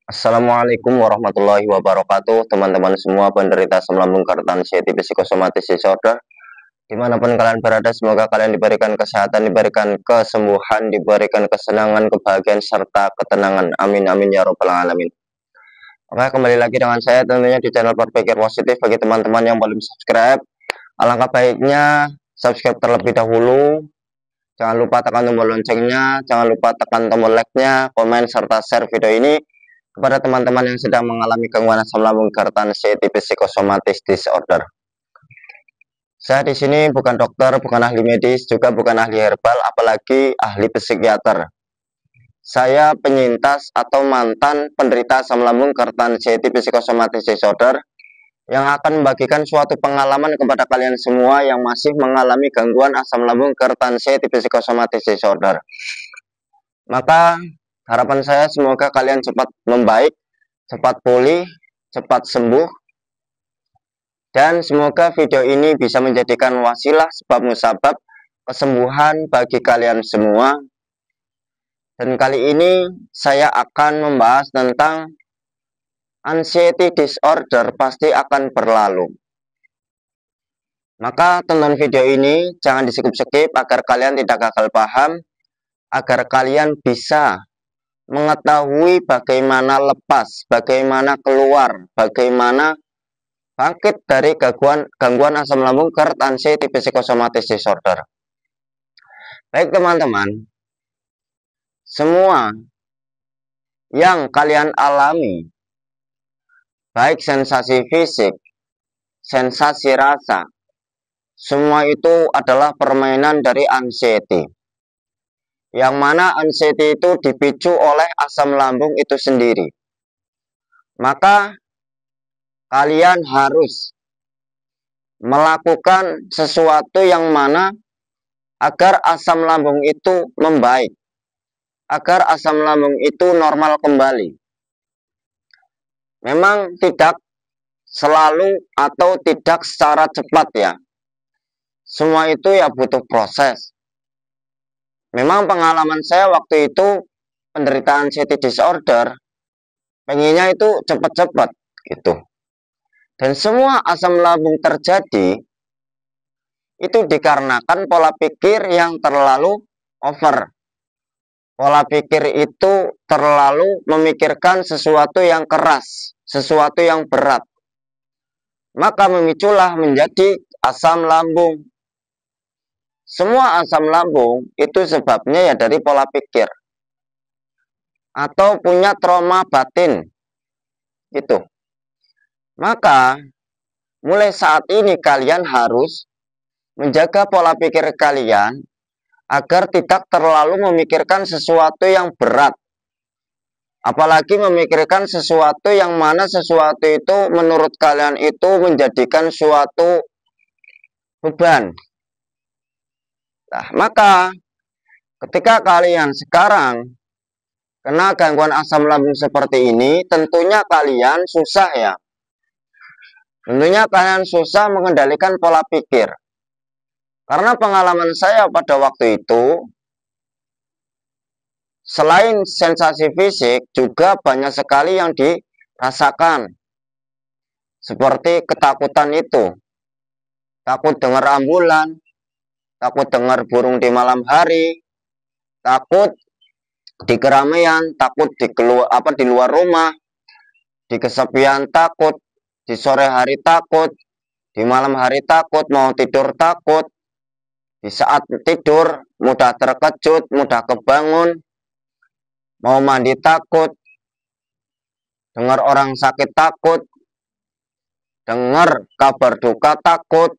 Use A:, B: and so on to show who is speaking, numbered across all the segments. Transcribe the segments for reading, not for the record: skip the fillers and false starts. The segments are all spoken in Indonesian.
A: Assalamualaikum warahmatullahi wabarakatuh, teman-teman semua penderita asam lambung kartan CTP psikosomatis disorder dimanapun kalian berada. Semoga kalian diberikan kesehatan, diberikan kesembuhan, diberikan kesenangan, kebahagiaan, serta ketenangan. Amin amin ya robbal alamin. Oke, kembali lagi dengan saya tentunya di channel Berpikir Positif. Bagi teman-teman yang belum subscribe, alangkah baiknya subscribe terlebih dahulu. Jangan lupa tekan tombol loncengnya, jangan lupa tekan tombol like-nya, komen, serta share video ini kepada teman-teman yang sedang mengalami gangguan asam lambung kartan CTP psikosomatis disorder. Saya di sini bukan dokter, bukan ahli medis, juga bukan ahli herbal, apalagi ahli psikiater. Saya penyintas atau mantan penderita asam lambung kartan CTP psikosomatis disorder yang akan membagikan suatu pengalaman kepada kalian semua yang masih mengalami gangguan asam lambung kartan CTP psikosomatis disorder. Maka harapan saya semoga kalian cepat membaik, cepat pulih, cepat sembuh, dan semoga video ini bisa menjadikan wasilah sebab musabab kesembuhan bagi kalian semua. Dan kali ini saya akan membahas tentang anxiety disorder pasti akan berlalu. Maka tonton video ini, jangan di-skip-skip agar kalian tidak gagal paham, agar kalian bisa mengetahui bagaimana lepas, bagaimana keluar, bagaimana bangkit dari gangguan asam lambung kartan CTP psikosomatis disorder. Baik teman-teman, semua yang kalian alami, baik sensasi fisik, sensasi rasa, semua itu adalah permainan dari anxiety. Yang mana anxiety itu dipicu oleh asam lambung itu sendiri. Maka kalian harus melakukan sesuatu yang mana agar asam lambung itu membaik, agar asam lambung itu normal kembali. Memang tidak selalu atau tidak secara cepat ya. Semua itu ya butuh proses. Memang pengalaman saya waktu itu penderitaan anxiety disorder, pengennya itu cepat-cepat gitu. Dan semua asam lambung terjadi itu dikarenakan pola pikir yang terlalu over. Pola pikir itu terlalu memikirkan sesuatu yang keras, sesuatu yang berat. Maka memiculah menjadi asam lambung. Semua asam lambung itu sebabnya ya dari pola pikir. Atau punya trauma batin. Gitu. Maka mulai saat ini kalian harus menjaga pola pikir kalian agar tidak terlalu memikirkan sesuatu yang berat. Apalagi memikirkan sesuatu yang mana sesuatu itu menurut kalian itu menjadikan suatu beban. Nah, maka ketika kalian sekarang kena gangguan asam lambung seperti ini, tentunya kalian susah ya. Tentunya kalian susah mengendalikan pola pikir. Karena pengalaman saya pada waktu itu, selain sensasi fisik, juga banyak sekali yang dirasakan. Seperti ketakutan itu. Takut dengar ambulan, takut dengar burung di malam hari, takut di keramaian, takut di luar rumah, di kesepian takut, di sore hari takut, di malam hari takut, mau tidur takut, di saat tidur mudah terkejut, mudah kebangun, mau mandi takut, dengar orang sakit takut, dengar kabar duka takut,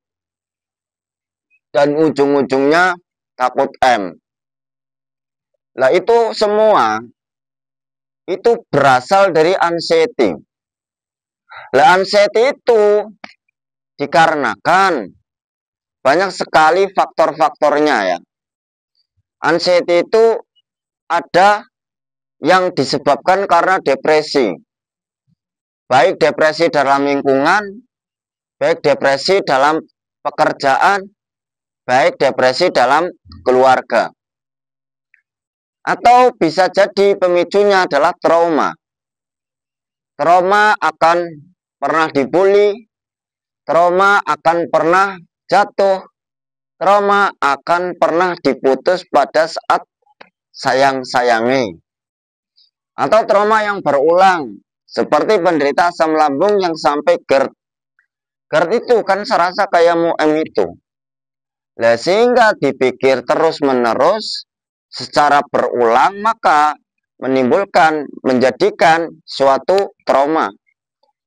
A: dan ujung-ujungnya takut M. Nah itu semua itu berasal dari anxiety. Nah anxiety itu dikarenakan banyak sekali faktor-faktornya ya. Anxiety itu ada yang disebabkan karena depresi. Baik depresi dalam lingkungan, baik depresi dalam pekerjaan, baik depresi dalam keluarga. Atau bisa jadi pemicunya adalah trauma. trauma akan pernah dibully, trauma akan pernah jatuh, trauma akan pernah diputus pada saat sayang-sayangi. Atau trauma yang berulang, seperti penderita asam lambung yang sampai GERD. GERD itu kan serasa kayak muem itu. Nah, sehingga dipikir terus-menerus secara berulang, maka menjadikan suatu trauma.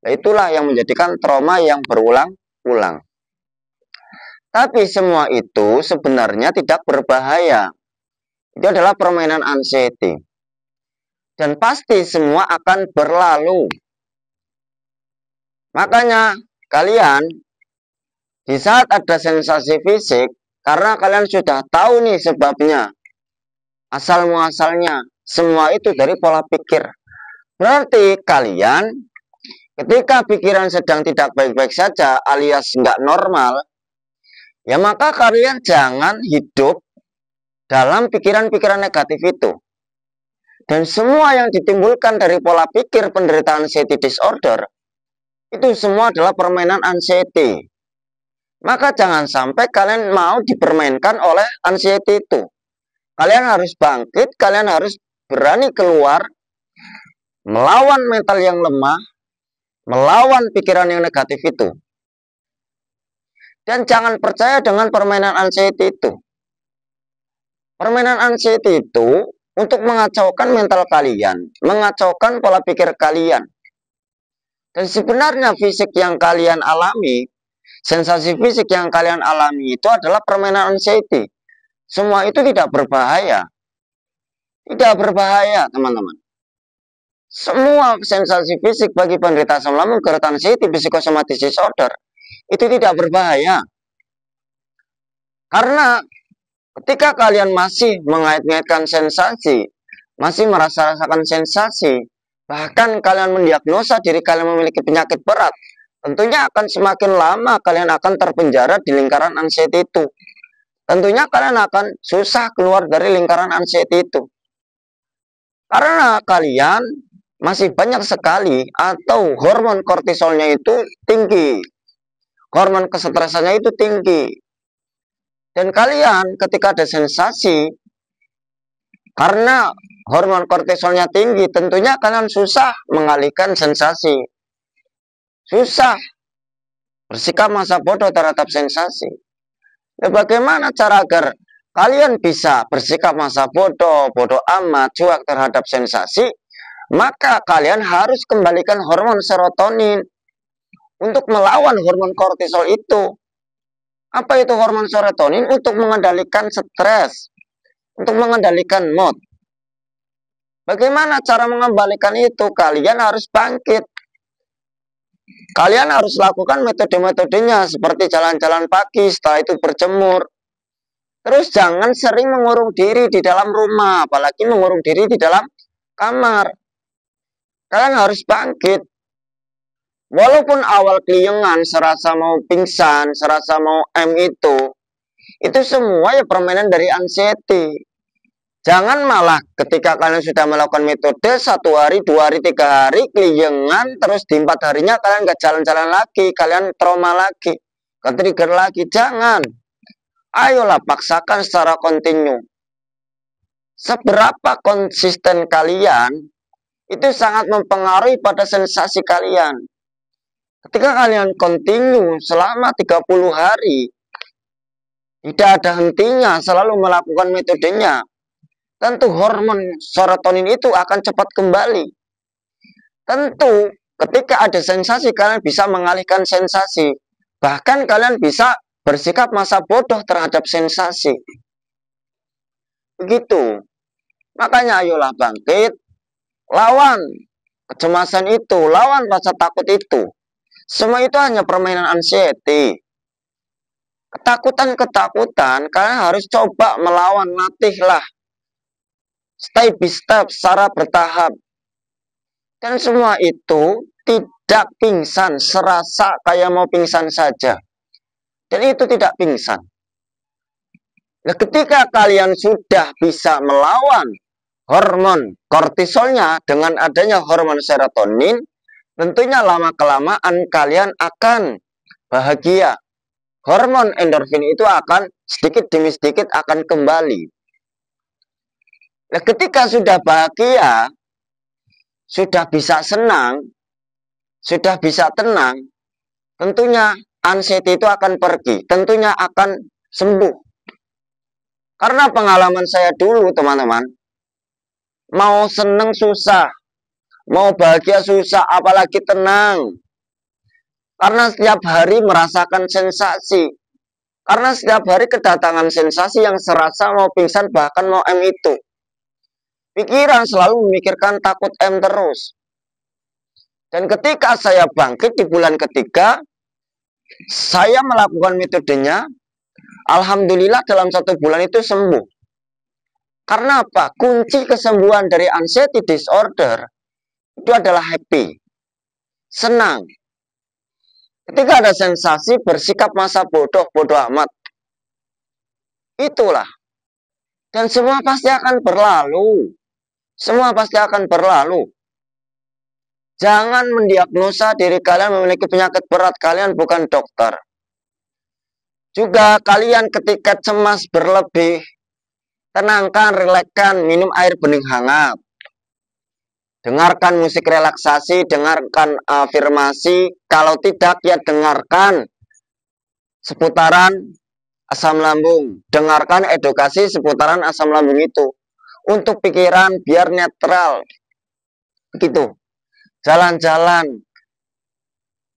A: Nah, itulah yang menjadikan trauma yang berulang-ulang. Tapi semua itu sebenarnya tidak berbahaya. Itu adalah permainan anxiety. Dan pasti semua akan berlalu. Makanya kalian di saat ada sensasi fisik, karena kalian sudah tahu nih sebabnya, asal-muasalnya, semua itu dari pola pikir. Berarti kalian ketika pikiran sedang tidak baik-baik saja alias nggak normal, ya maka kalian jangan hidup dalam pikiran-pikiran negatif itu. Dan semua yang ditimbulkan dari pola pikir penderita anxiety disorder, itu semua adalah permainan anxiety. Maka jangan sampai kalian mau dipermainkan oleh anxiety itu. Kalian harus bangkit, kalian harus berani keluar, melawan mental yang lemah, melawan pikiran yang negatif itu. Dan jangan percaya dengan permainan anxiety itu. Permainan anxiety itu untuk mengacaukan mental kalian, mengacaukan pola pikir kalian. Dan sebenarnya fisik yang kalian alami, sensasi fisik yang kalian alami itu adalah permainan anxiety. Semua itu tidak berbahaya. Tidak berbahaya, teman-teman. Semua sensasi fisik bagi penderita asam lambung, GERD, anxiety, psychosomatic disorder itu tidak berbahaya. Karena ketika kalian masih mengait-ngaitkan sensasi, masih merasakan sensasi, bahkan kalian mendiagnosa diri kalian memiliki penyakit berat, tentunya akan semakin lama kalian akan terpenjara di lingkaran anxiety itu. Tentunya kalian akan susah keluar dari lingkaran anxiety itu. Karena kalian masih banyak sekali atau hormon kortisolnya itu tinggi. Hormon kesetresannya itu tinggi. Dan kalian ketika ada sensasi, karena hormon kortisolnya tinggi, tentunya kalian susah mengalihkan sensasi. Susah bersikap masa bodoh terhadap sensasi. Nah, bagaimana cara agar kalian bisa bersikap masa bodoh, bodoh amat, cuek terhadap sensasi? Maka kalian harus kembalikan hormon serotonin untuk melawan hormon kortisol itu. Apa itu hormon serotonin? Untuk mengendalikan stres, untuk mengendalikan mood. Bagaimana cara mengembalikan itu? Kalian harus bangkit. Kalian harus lakukan metode-metodenya seperti jalan-jalan pagi, setelah itu berjemur. Terus jangan sering mengurung diri di dalam rumah, apalagi mengurung diri di dalam kamar. Kalian harus bangkit. Walaupun awal keliengan, serasa mau pingsan, serasa mau itu semua ya permainan dari anxiety. Jangan malah ketika kalian sudah melakukan metode 1 hari, 2 hari, 3 hari, keliengan, terus di 4 harinya kalian gak jalan-jalan lagi, kalian trauma lagi, ke-trigger lagi. Jangan. Ayolah paksakan secara kontinu. Seberapa konsisten kalian, itu sangat mempengaruhi pada sensasi kalian. Ketika kalian kontinu selama 30 hari, tidak ada hentinya, selalu melakukan metodenya, tentu hormon serotonin itu akan cepat kembali. Tentu ketika ada sensasi, kalian bisa mengalihkan sensasi. Bahkan kalian bisa bersikap masa bodoh terhadap sensasi. Begitu. Makanya ayolah bangkit, lawan kecemasan itu, lawan rasa takut itu. Semua itu hanya permainan anxiety. Ketakutan-ketakutan, kalian harus coba melawan, latihlah. Step by step, secara bertahap. Dan semua itu tidak pingsan, serasa kayak mau pingsan saja. Dan itu tidak pingsan. Nah, ketika kalian sudah bisa melawan hormon kortisolnya dengan adanya hormon serotonin, tentunya lama-kelamaan kalian akan bahagia. Hormon endorfin itu akan sedikit demi sedikit akan kembali. Nah, ketika sudah bahagia, sudah bisa senang, sudah bisa tenang, tentunya anxiety itu akan pergi, tentunya akan sembuh. Karena pengalaman saya dulu, teman-teman, mau seneng susah, mau bahagia susah, apalagi tenang. Karena setiap hari merasakan sensasi. Karena setiap hari kedatangan sensasi yang serasa mau pingsan, bahkan mau M itu. Pikiran selalu memikirkan takut M terus. Dan ketika saya bangkit di bulan ketiga, saya melakukan metodenya. Alhamdulillah dalam 1 bulan itu sembuh. Karena apa? Kunci kesembuhan dari anxiety disorder itu adalah happy. Senang. Ketika ada sensasi bersikap masa bodoh amat. Itulah. Dan semua pasti akan berlalu. Semua pasti akan berlalu. Jangan mendiagnosa diri kalian memiliki penyakit berat. Kalian bukan dokter. Juga kalian ketika cemas berlebih, tenangkan, relakskan, minum air bening hangat. Dengarkan musik relaksasi, dengarkan afirmasi. Kalau tidak, ya dengarkan seputaran asam lambung. Dengarkan edukasi seputaran asam lambung itu. Untuk pikiran biar netral. Begitu. Jalan-jalan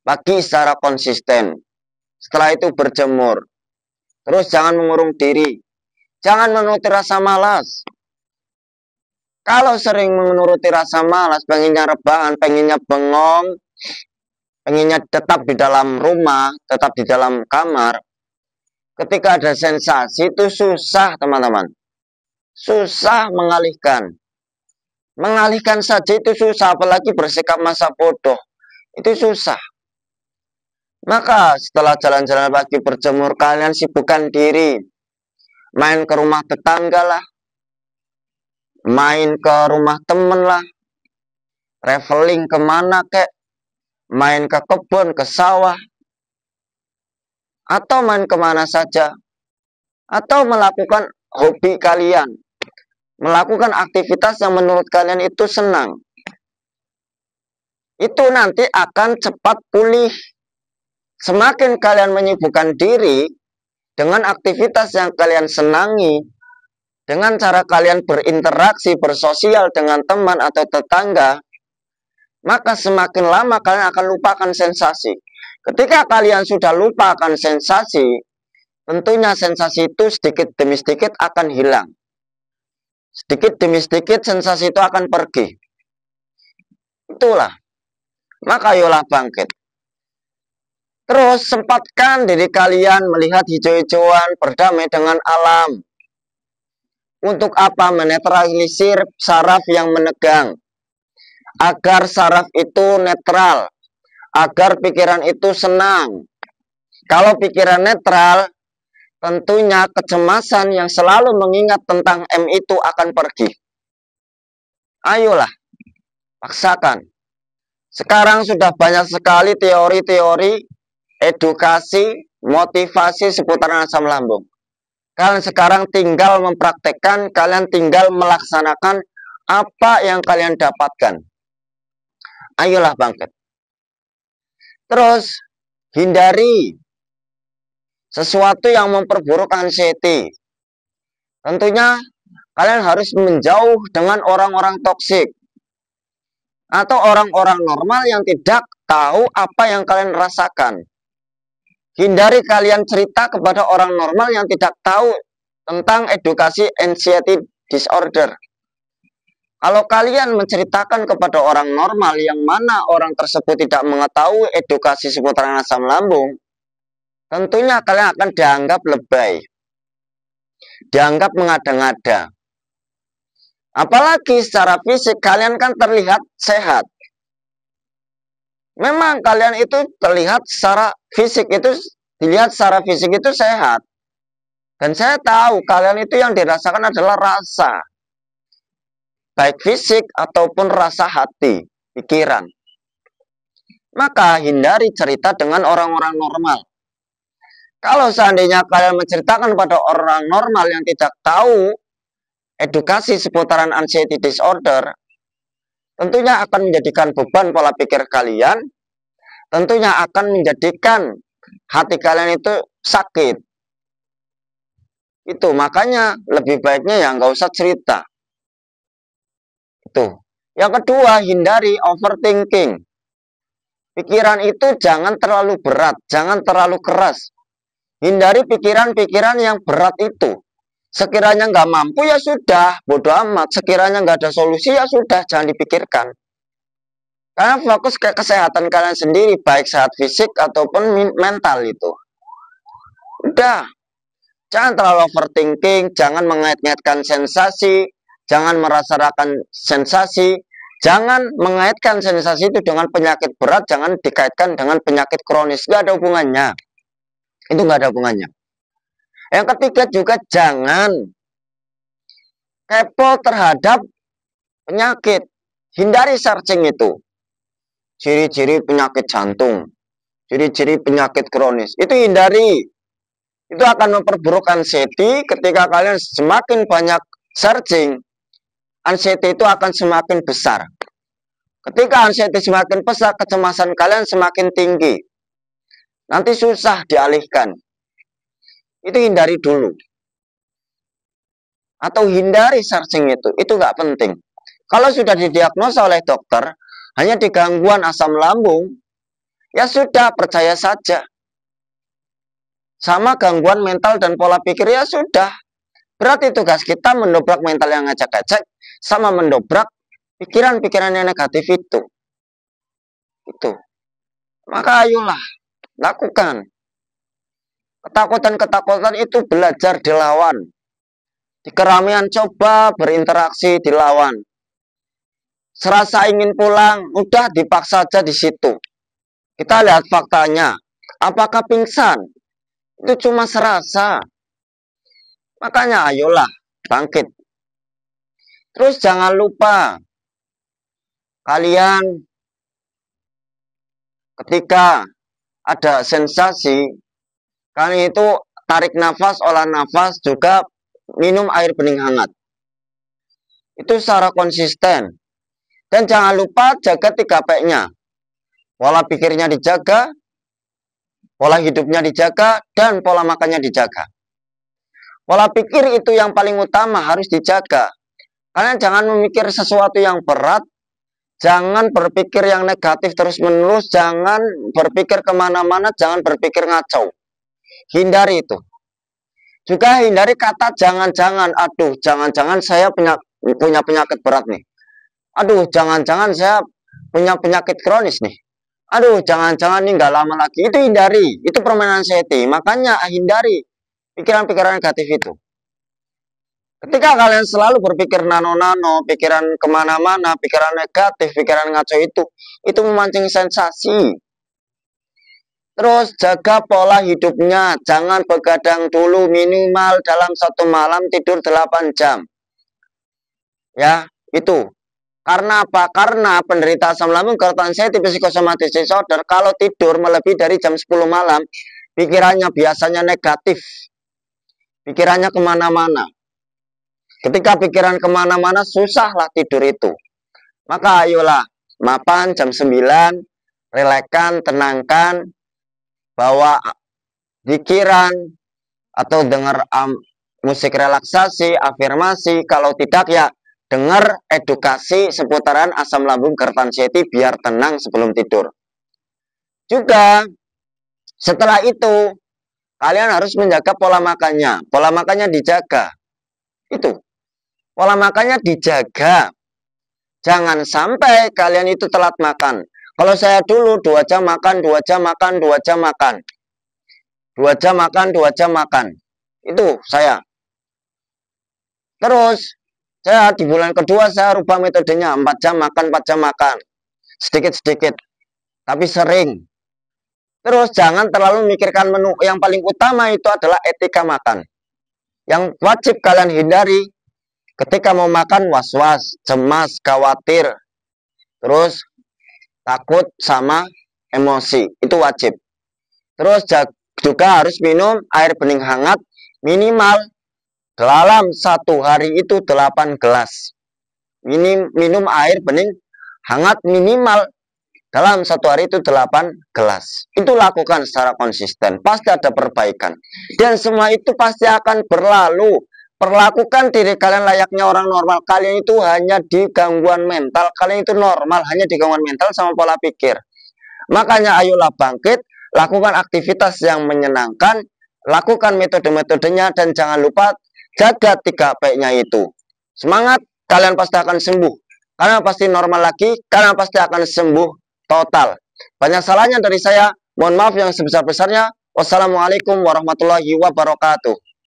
A: pagi secara konsisten. Setelah itu berjemur. Terus jangan mengurung diri. Jangan menuruti rasa malas. Kalau sering menuruti rasa malas, pengennya rebahan, pengennya bengong, pengennya tetap di dalam rumah, tetap di dalam kamar, ketika ada sensasi itu susah, teman-teman. Susah mengalihkan. Mengalihkan saja itu susah, apalagi bersikap masa bodoh. Itu susah. Maka setelah jalan-jalan pagi berjemur, kalian sibukkan diri. Main ke rumah tetangga lah. Main ke rumah temen lah, traveling kemana kek, main ke kebun, ke sawah, atau main kemana saja, atau melakukan hobi kalian, melakukan aktivitas yang menurut kalian itu senang. Itu nanti akan cepat pulih. Semakin kalian menyibukkan diri dengan aktivitas yang kalian senangi, dengan cara kalian berinteraksi, bersosial dengan teman atau tetangga, maka semakin lama kalian akan lupakan sensasi. Ketika kalian sudah lupakan sensasi, tentunya sensasi itu sedikit demi sedikit akan hilang. Sedikit demi sedikit sensasi itu akan pergi. Itulah. Maka ayolah bangkit. Terus sempatkan diri kalian melihat hijau-hijauan, berdamai dengan alam. Untuk apa? Menetralisir saraf yang menegang. Agar saraf itu netral. Agar pikiran itu senang. Kalau pikiran netral, tentunya kecemasan yang selalu mengingat tentang M itu akan pergi. Ayolah, paksakan. Sekarang sudah banyak sekali teori-teori, edukasi, motivasi seputaran asam lambung. Kalian sekarang tinggal mempraktekkan, kalian tinggal melaksanakan apa yang kalian dapatkan. Ayolah bangkit. Terus, hindari sesuatu yang memperburuk anxiety. Tentunya, kalian harus menjauh dengan orang-orang toksik. Atau orang-orang normal yang tidak tahu apa yang kalian rasakan. Hindari kalian cerita kepada orang normal yang tidak tahu tentang edukasi anxiety disorder. Kalau kalian menceritakan kepada orang normal yang mana orang tersebut tidak mengetahui edukasi seputaran asam lambung, tentunya kalian akan dianggap lebay. Dianggap mengada-ngada. Apalagi secara fisik kalian kan terlihat sehat. Memang kalian itu terlihat secara fisik itu, dilihat secara fisik itu sehat. Dan saya tahu kalian itu yang dirasakan adalah rasa. Baik fisik ataupun rasa hati, pikiran. Maka hindari cerita dengan orang-orang normal. Kalau seandainya kalian menceritakan pada orang normal yang tidak tahu edukasi seputaran anxiety disorder, tentunya akan menjadikan beban pola pikir kalian, tentunya akan menjadikan hati kalian itu sakit. Itu makanya lebih baiknya ya nggak usah cerita. Itu. Yang kedua, hindari overthinking. Pikiran itu jangan terlalu berat, jangan terlalu keras. Hindari pikiran-pikiran yang berat itu. Sekiranya nggak mampu ya sudah, bodoh amat. Sekiranya nggak ada solusi ya sudah, jangan dipikirkan. Karena fokus ke kesehatan kalian sendiri, baik sehat fisik ataupun mental itu. Udah, jangan terlalu overthinking, jangan mengait-ngaitkan sensasi, jangan merasakan sensasi, jangan mengaitkan sensasi itu dengan penyakit berat, jangan dikaitkan dengan penyakit kronis. Nggak ada hubungannya. Itu nggak ada hubungannya. Yang ketiga juga jangan kepo terhadap penyakit. Hindari searching itu. Ciri-ciri penyakit jantung, ciri-ciri penyakit kronis. Itu hindari. Itu akan memperburuk anxiety. Ketika kalian semakin banyak searching, anxiety itu akan semakin besar. Ketika anxiety semakin besar, kecemasan kalian semakin tinggi. Nanti susah dialihkan. Itu hindari dulu. Atau hindari searching itu nggak penting. Kalau sudah didiagnosa oleh dokter, hanya di gangguan asam lambung, ya sudah, percaya saja. Sama gangguan mental dan pola pikir, ya sudah. Berarti tugas kita mendobrak mental yang ngecek-ngecek, sama mendobrak pikiran-pikiran yang negatif itu. Itu. Maka ayolah, lakukan. Ketakutan-ketakutan itu belajar dilawan. Di keramaian coba berinteraksi dilawan. Serasa ingin pulang, udah dipaksa aja di situ. Kita lihat faktanya. Apakah pingsan? Itu cuma serasa. Makanya ayolah, bangkit. Terus jangan lupa, kalian ketika ada sensasi, kalian itu tarik nafas, olah nafas, juga minum air bening hangat. Itu secara konsisten. Dan jangan lupa jaga 3P-nya. Pola pikirnya dijaga, pola hidupnya dijaga, dan pola makannya dijaga. Pola pikir itu yang paling utama harus dijaga. Kalian jangan memikir sesuatu yang berat, jangan berpikir yang negatif terus-menerus, jangan berpikir kemana-mana, jangan berpikir ngacau. Hindari itu. Juga hindari kata jangan-jangan. Aduh, jangan-jangan saya punya penyakit berat nih. Aduh, jangan-jangan saya punya penyakit kronis nih. Aduh, jangan-jangan ini nggak lama lagi. Itu hindari. Itu permainan anxiety. Makanya hindari pikiran-pikiran negatif itu. Ketika kalian selalu berpikir nano-nano, pikiran kemana-mana, pikiran negatif, pikiran ngaco itu memancing sensasi. Terus jaga pola hidupnya. Jangan begadang dulu, minimal dalam satu malam tidur 8 jam. Ya, itu. Karena apa? Karena penderita asam lambung gangguan anxiety psikosomatis disorder kalau tidur melebihi dari jam 10 malam, pikirannya biasanya negatif. Pikirannya kemana-mana. Ketika pikiran kemana-mana, susahlah tidur itu. Maka ayolah, mapan jam 9, relaxkan, tenangkan, bawa pikiran, atau dengar musik relaksasi, afirmasi. Kalau tidak ya, dengar edukasi seputaran asam lambung gangguan anxiety biar tenang sebelum tidur. Juga setelah itu kalian harus menjaga pola makannya. Pola makannya dijaga. Itu. Pola makannya dijaga. Jangan sampai kalian itu telat makan. Kalau saya dulu 2 jam makan, 2 jam makan, 2 jam makan. 2 jam makan, 2 jam makan. Itu saya. Terus saya di bulan kedua saya rubah metodenya, 4 jam makan, 4 jam makan. Sedikit-sedikit, tapi sering. Terus jangan terlalu memikirkan menu. Yang paling utama itu adalah etika makan. Yang wajib kalian hindari ketika mau makan, was-was, cemas, khawatir. Terus takut sama emosi, itu wajib. Terus juga harus minum air bening hangat minimal dalam 1 hari itu 8 gelas. Minum air bening hangat minimal dalam 1 hari itu 8 gelas. Itu lakukan secara konsisten, pasti ada perbaikan. Dan semua itu pasti akan berlalu. Perlakukan diri kalian layaknya orang normal. Kalian itu hanya di gangguan mental. Kalian itu normal, hanya di gangguan mental sama pola pikir. Makanya ayolah bangkit, lakukan aktivitas yang menyenangkan, lakukan metode-metodenya, dan jangan lupa jaga 3P-nya itu. Semangat, kalian pasti akan sembuh. Kalian pasti normal lagi, kalian pasti akan sembuh total. Banyak salahnya dari saya, mohon maaf yang sebesar-besarnya. Wassalamualaikum warahmatullahi wabarakatuh.